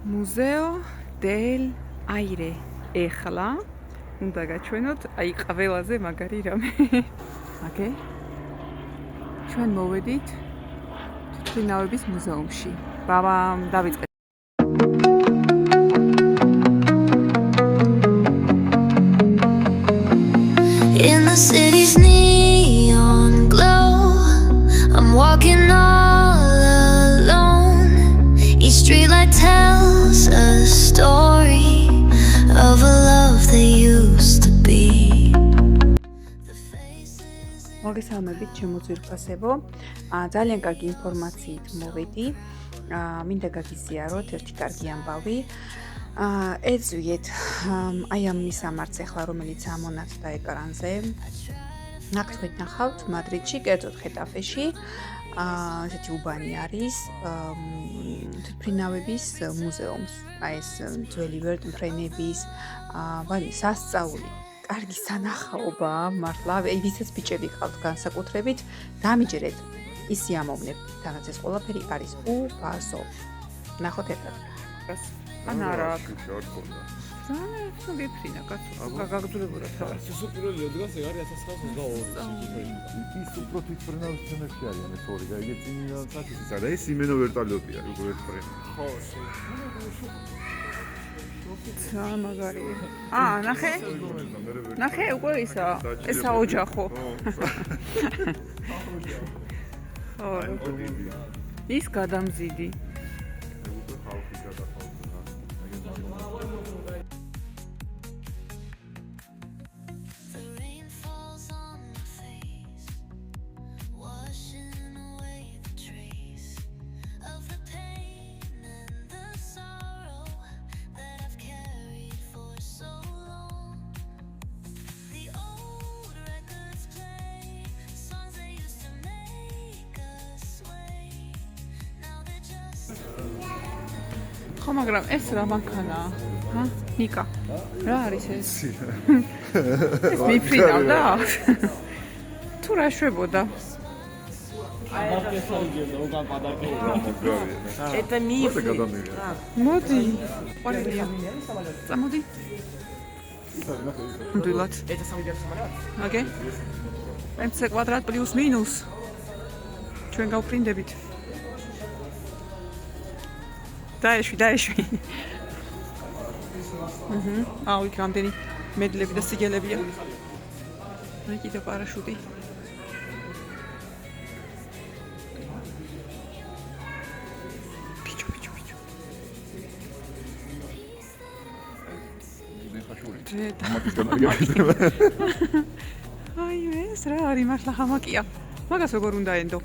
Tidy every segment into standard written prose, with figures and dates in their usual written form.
Museo del Aire. ეხლა უნდა გაჩვენოთ აი ყველაზე მაგარი რამე. აკე? ჩვენ მოვედით თვითმფრინავების მუზეუმში. ბაბამ დავიწყეთ. In the city's neon glow, I'm walking all alone. Each streetlight tells a story of a love that used to be. მოგესალმებით ჩემო ძვირფასებო. ძალიან კარგი ინფორმაციით მოვედი. მინდა გაგიზიაროთ ერთი კარგი ამბავი. ეძვიეთ აი ამ მისამართს ახლა რომელიც ამონათდა ეკრანზე. აქ თქვენ ნახავთ მადრიდში, კერძოდ ხეტაფეში. ესეთი უბანი არის თვითმფრინავების მუზეუმს. აი ეს ძველი ვერტმფრენების სასწაული. კარგი სანახაობა მართლა, აი ვისაც ბიჭები ყავთ განსაკუთრებით, დამიჯერეთ ის სიამოვნებ, თანაც ეს ყველაფერი არის უბაზო. ნახოთ ერთად. ან არა აქ. ძალიან ნუ გიფრინა კაცო. გაგაგძლებოდა თავი. სუპერული დგას ეგ არის 1922. ის უფრო თვითმფრინავის თემებში არიან ეს ორი და იგი წინა წაკის არა ეს იმენო ვერტალოტია უკვე ვერტფრენი. ხო, ძალიან მაგარი. ნახე? ნახე უკვე ისა. ესა ოჯახო. ხო. ის გადამზიდი. ხო მაგრამ ეს რა მანქანაა? ნიკა. რა არის ეს? ეს მიფრინავდა? თუ რა შვებოდა? Это миф. მოდი. ყოლია. წამოდი. ნდვილად. Это самолет. აკე? MC კვადრატ პლუს მინუს. ჩვენ გავფრინდებით. დაეშვი. აუ, იქ რამდენი მედლები და სიგელებია. აი კიდე პარაშუტი. ბიჭო. აი ეს რა არის მართლა ხამაკია. მაგას როგორ უნდა ენდო?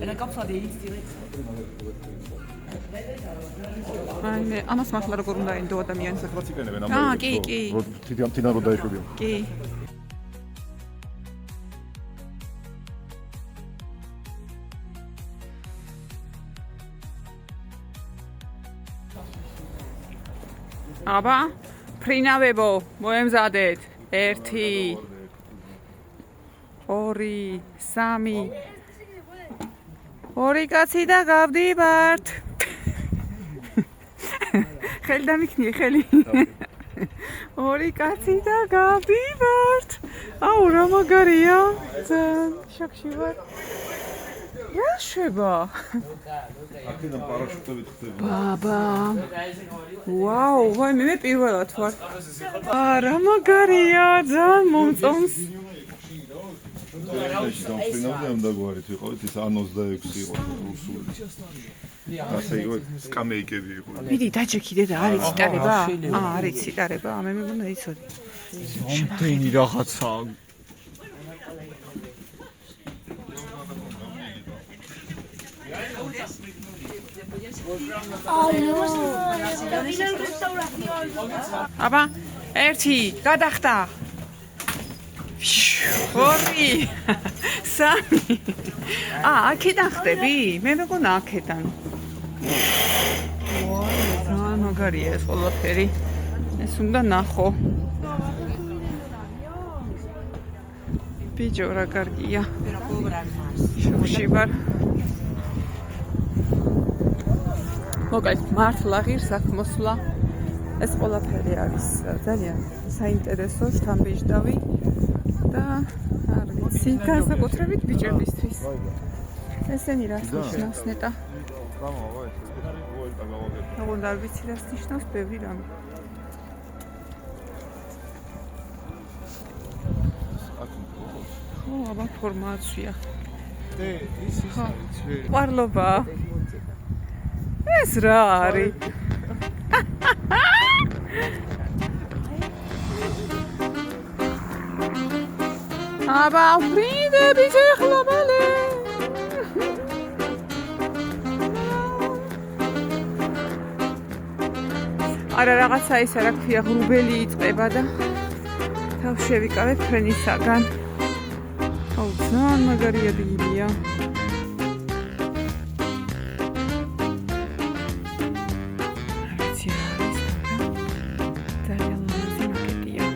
Ένα κάψα direkt. აი ამას მართლა როგორ უნდა ენდო ადამიანს? საქმეც იყენებენ კი. თვითონ რო დაეშვებიან. კი. აბა, ფრინავებო, მოემზადეთ. 1 2 3 ორი კაცი და გავდივართ. ხელი დამიქნიე, ხელი. ორი კაცი და გავდივართ. აუ, რა მაგარია. ძალიან შოქში ვარ. რა შვება? აქედან პარაშუტები ხდება. ბაბა. ვაუ, მე პირველად ვარ. რა მაგარია, ძალიან მომწონს. თვითმფრინავზე ამ დაგვარით ვიყავით ის ან 26 იყო რუსული. ასე იყო სკამეიკები იყო. მიდი დაჯექიდე და არის ციტარება? არის ციტარება, მე მეგონა იცოდი. მომდენი რაღაცა. აბა, 1 გადახტა. 2 3 აქედან ხდები? მე მეგონა აქედან. ვაი, მაგარია ეს ყველაფერი. ეს უნდა ნახო. ბიჭო რა კარგია. შოქში ვარ. მოკლედ მართლა ღირს აქ მოსვლა. ეს ყველაფერი არის ძალიან საინტერესო შთამბეჭდავი და არ ვიცი, განსაკუთრებით ბიჭებისთვის. ესენი რას ნიშნავს ნეტა? ოღონდ არ ვიცი რას ნიშნავს ბევრი რამ. ხო, აბა ფორმაცია. ის არის ძველი. ყვარლობა. ეს რა არის? აბა ფრიდები ახლა მალე. არა რაღაცა ის რა ქვია, ღრუბელი იწყება და თავს შევიკავებ ფრენისაგან. აუ, ძალიან მაგარი ადგილია. ძალიან ლამაზი მაკეტია.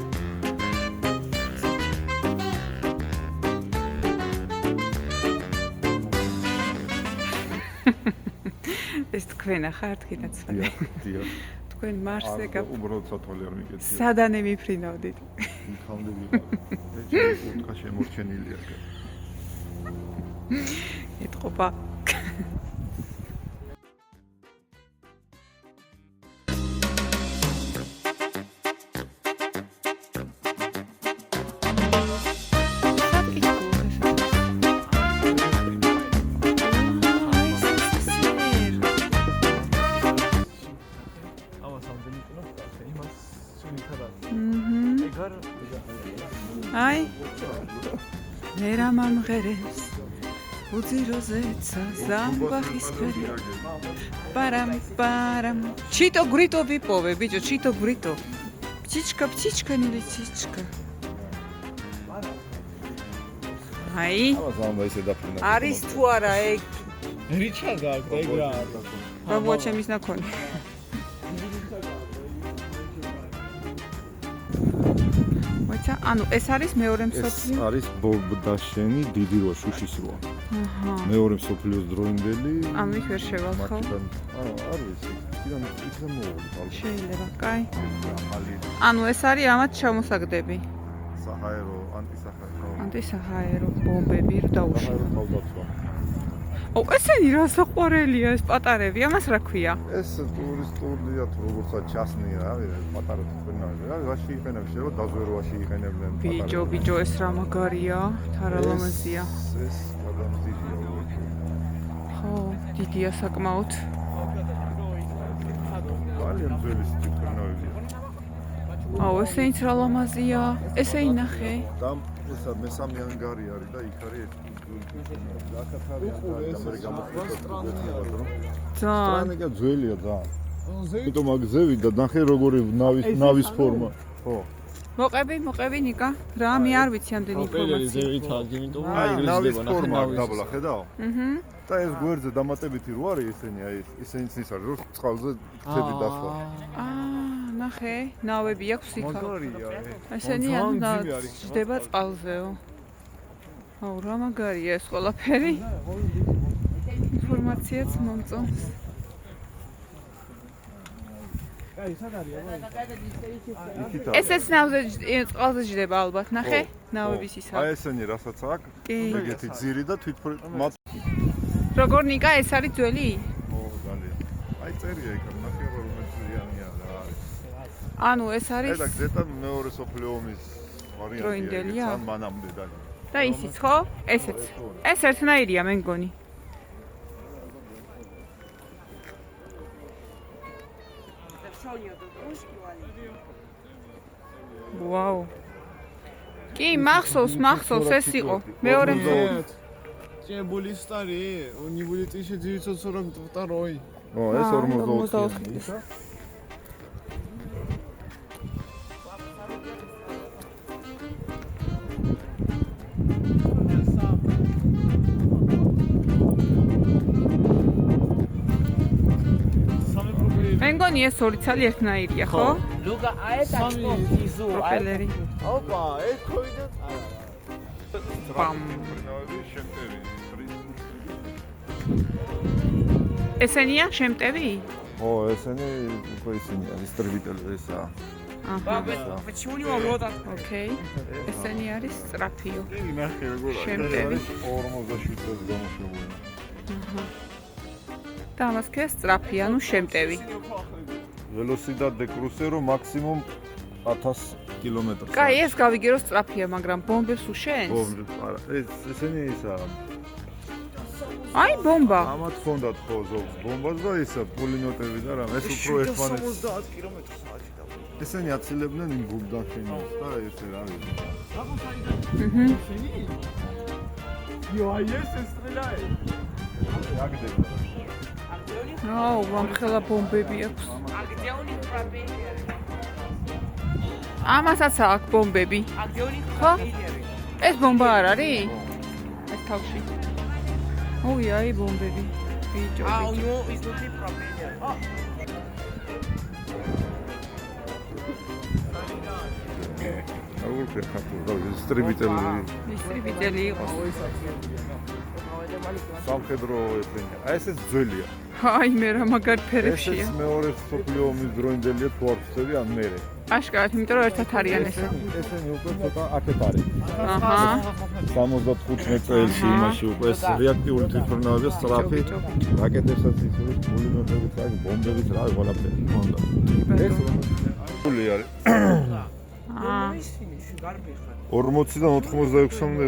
ეს თქვენ ახართ კიდაცვალი. დიახ. თქვენ მარსზე უბრალოდ სათვალე არ მიგეცია. სადანე მიფრინავდით. იქამდე ვიყავ. ეჭვი კუთხა შემორჩენილია. ეთყობა. აი მერა მამღერებს უძიროზეცა ზამბახისფერი პარამ პარამ ჩიტო გრიტო ვიპოვე ბიჭო ჩიტო გრიტო ფჩიჩკა ნილიციჩკა აი აბა ისე დაფრინა. არის თუ არა ეგ რიჩარდ აქვს ეგ რა არის. ბაბუა ჩემის ნაკონი ანუ ეს არის მეორე ეს მსოფლიო არის ბობდაშენი დიდი როა შუშის როა. აჰა მეორე მსოფლიოს დროინდელი. ანუ იქ ვერ შევალ ხო მათგან არ ვიცი. იქიდან მოვიდი ალბათ. შეიძლება კაი ახალი ანუ ეს არის ამათ ჩამოსაგდები საჰაერო ანტისაჰაერო. ანტისაჰაერო ბომბები დაუშვა საჰაერო თავდაცვა. ო ესენი რა საყვარელია ეს პატარები ამას რა ქვია ეს ტურისტულია თუ როგორცაც ჩასნია რა პატარა თქვენავე რა რაში იყენებს შეიძლება დაზვერვაში იყენებდნენ ბიჭო ეს რა მაგარია თარალამაზია ეს გადამზიდია ხო დიდია საკმაოდ ძალიან ძველი თქვენავებია აუ ესეც რა ლამაზია ესე ინახე და ესა მესამე ანგარი არის და იქ არის ძალიან ძველია ძალიან. იმიტომ აგზევი და ნახე როგორი ნავის ფორმა. ხო. მოყევი ნიკა რა მე არ ვიცი ამდენი ინფორმაცია ზევითად იმიტომ აი ნავის ფორმა დაბლა ხედავ? აჰა და ეს გვერდზე დამატებითი რო არის ესენი აი ესენიც ის არის რომ წყალზე ხები დასვა. ნახე ნავები აქვს იქ. მაგარია ესენი ჯდება წყალზეო. აუ რა მაგარია ეს ყველაფერი. ინფორმაციაც მომწონს. აი სად არის ესეც ნავზე წყალზე ჯდება ალბათ ნახე ნავების ისა. აი ესენი რასაც აქვს ეგეთი ძირი და თვითმფრინავი როგორ ნიკა ეს არის ძველი? ო ძალიან. აი წერია იქ ნახე რომელიც ზიანია რა არის. ანუ ეს არის და გზეტა მეორე სოფლიო ომის ვარიანტია. დროინდელია? ან მანამდე და და ისიც ხო? ესეც. ეს ერთნაირია მე მგონი. ვაუ. კი, მახსოვს ეს იყო. მეორე ჭებული სტარი, они были 1942. ო ეს 44. მე მგონი ეს ორი ცალი ერთნაირია, ხო? Luca, aeta izu, პროფილერი. Opa, ეს ხოიდა. პამ. მფრინავები შემტევი. ესენია შემტევი? ო, ესენი უკვე ისინი არის სტრიბიტელი ესა. Почему не могу так? ოკეი. ესენი არის სწრაფიო. იგი ნახე როგორ არის. შემტევი. 47 წელს გამოშვებული. და ამას ქვია სწრაფი, ანუ შემტევი. Velocidade de crucero maximum 1000 კილომეტრი. კაი, ეს გავიგე რომ სწრაფია, მაგრამ ბომბებს უშენს? არა, ესენი ისაა. აი, ბომბა. ამათ ხონდათ ხო ზოგს ბომბას და ისა პულიმეტები და რამ ეს უფრო ერთმანეთს 70 კმ/სთ და. ესენი აცილებდნენ იმ გუბდან შენას და ესე რა ვიცი. იო, აი ეს ესტრელაე. აგდება. აუ, ვამხელა ბომბები აქვს. А где у них пропеллеры? ამასაც აქვს ბომბები. А где у них Ха? пропеллеры? ეს ბომბა არ არის? ეს თავში. ოი, აი ბომბები. ბიჭო, А у ბიჭო. него изнутри пропеллер. როგორ ხარ სტრიბიტელი ისრი ბიჭელი იყო. სამხედრო ესენი. აი ეს ძველია. აი, მე რა მაგარ ფერებშია. ეს მეორე სოფლიო ომის დროინდელია თუ არ ვწევი ან მე. აშკარად, იმიტომ რომ ერთად არიან ესე. ესენი უკვე ცოტა აქეთ არის. აჰა. 75 წელს იმაში უკვე ეს რეაქტიული თვითმფრინავებია სწრაფი რაკეტებსაც ისური პულიმეტებით აი ბომბებით რა ყველაფერი ხონდა. ეს პული არის. აა, 40-დან 86-მდე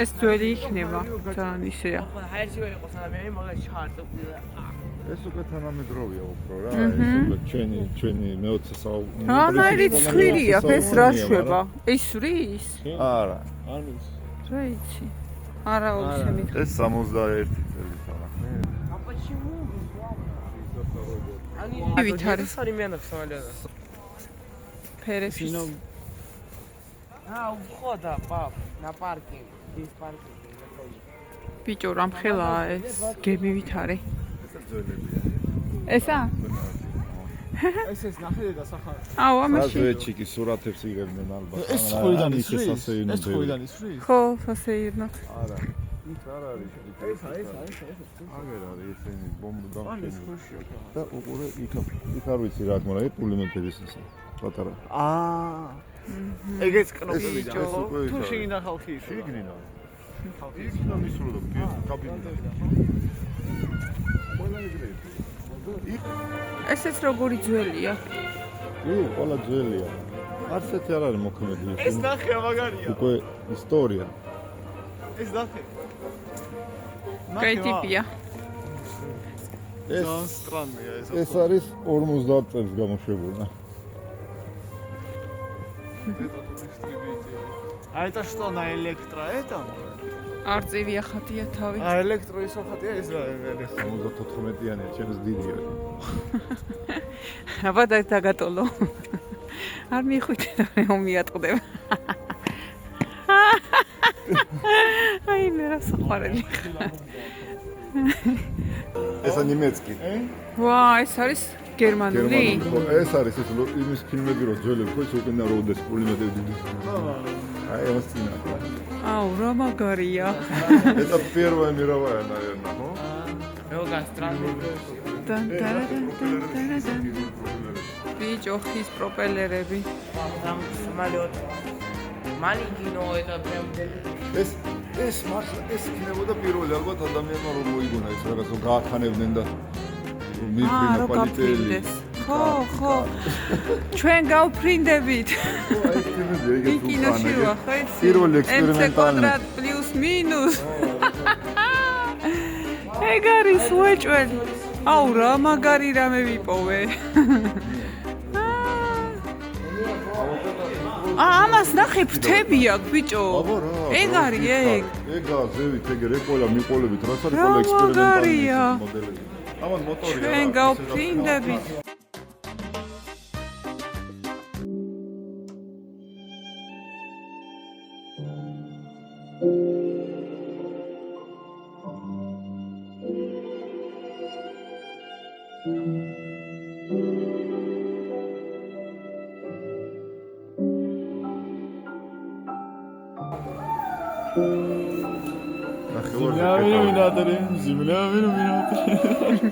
ეს ძველი იქნება. თან ისეა. ჰაერში ვერ იყო სანამ მე ჩარტო. ეს უკვე თანამედროვეა უფრო რა. ეს უკვე ჩვენი მე-20 საუკუნის. ამაი ცხვირია, ეს რა შვება? ის რის? არა. რა იცი? არა, ოცე მითხრა. ეს 71 წელი თანახმ. А почему? Вид არის. современных самолетов. ფერებში. А, у входа, пап, на паркинг. Здесь паркинг. ბიჭო, რამხელაა ეს? გემივით არის. ეს ძველებია. ესა? ეს ნახე და სახარ. აუ, ამაში. რაზვეჩიკი სურათებს იღებდნენ ალბათ. ეს ხვიდან ის ისრის? სასეირნო. ეს ხვიდან ისრის? ხო, სასეირნოთ. არა. იქ არ არის. ეს. აგერ არის ესენი ბომბა დამშენებული. და უყურე იქ არ ვიცი რა თქმა უნდა, პულიმეტების ისე. პატარა. აა. ეგეც კნობებია. ეს უკვე თუ იქ შეგინდა ხალხი ის. შეგნინა. იქ და მისრულო კაბინეტი. ყველა ეგრე. ესეც როგორი ძველია? ყველა ძველია. არცეთი არ არის მოქმედი. ეს ნახე მაგარია. უკვე ისტორია. ეს ნახე. კაი ტიპია. ეს სტრანია ეს. ეს არის 50 წელს გამოშვებული. А это что, на электро это? არწივია ხატია თავი. А электро ისო ხატია ეს რა? 74-იანია, ჩემს დიდია. აბა დაგატოლო. არ მიხვიდე რომ მიატყდება. აი მე რა საყვარელი. ესა ნიმეცკი. ვა, ეს არის გერმანული? ეს არის ეს იმის ფილმები რო ძველები ხო ის უკენა როდეს პულიმეტები. აი ეს წინა. აუ, რა მაგარია. Это первая мировая, наверное, ну? Много странных. ბიჭო, ხის პროპელერები. Там самолет. Маленький, но это прям... ეს მართლა ეს იქნებოდა პირველი ალბათ ადამიანმა რომ მოიგონა ეს რაღაც რომ გაახანებდნენ და მიფრინა რო პალიტელი. გაფრინდეს. ხო, ხო. ჩვენ გავფრინდებით. აი ფილმები ეგეთ იქ კინოში ვარ, ხო იცი? პირველი MC ექსპერიმენტალი. კვადრატ პლუს მინუს. ეგ არის უეჭველი. აუ, რა მაგარი რამე ვიპოვე. ამას ნახე ფრთები აქვს ბიჭო. ეგ არის ეგ. ეგა ზევით ეგ რეკოლა მიყოლებით რაც არის რა ყველა ექსპერიმენტალი მაგარია. მოდელები. ამან მოტორია. ჩვენ გავფრინდებით. Земля в иллюминаторе, земля в иллюминаторе.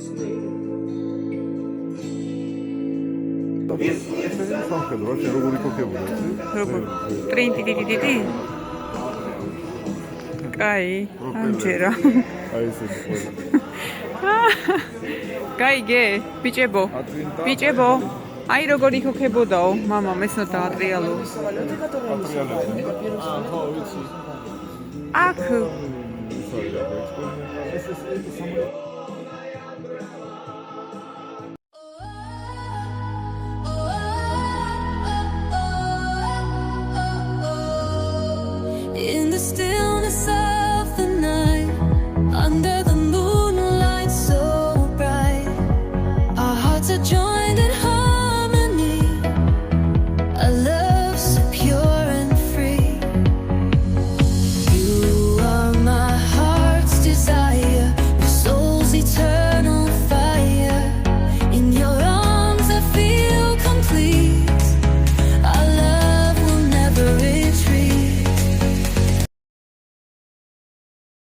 ესე სამხედრო რა როგორი ქოქებია როგორ? ტრინტიტიტიტი? კაი, ამჯერა. აი ესე ყველა კაიგე, ბიჭებო. ბიჭებო. აი როგორ იქოქებოდაო, мама, მესნა დაატრიალო. აქ ეს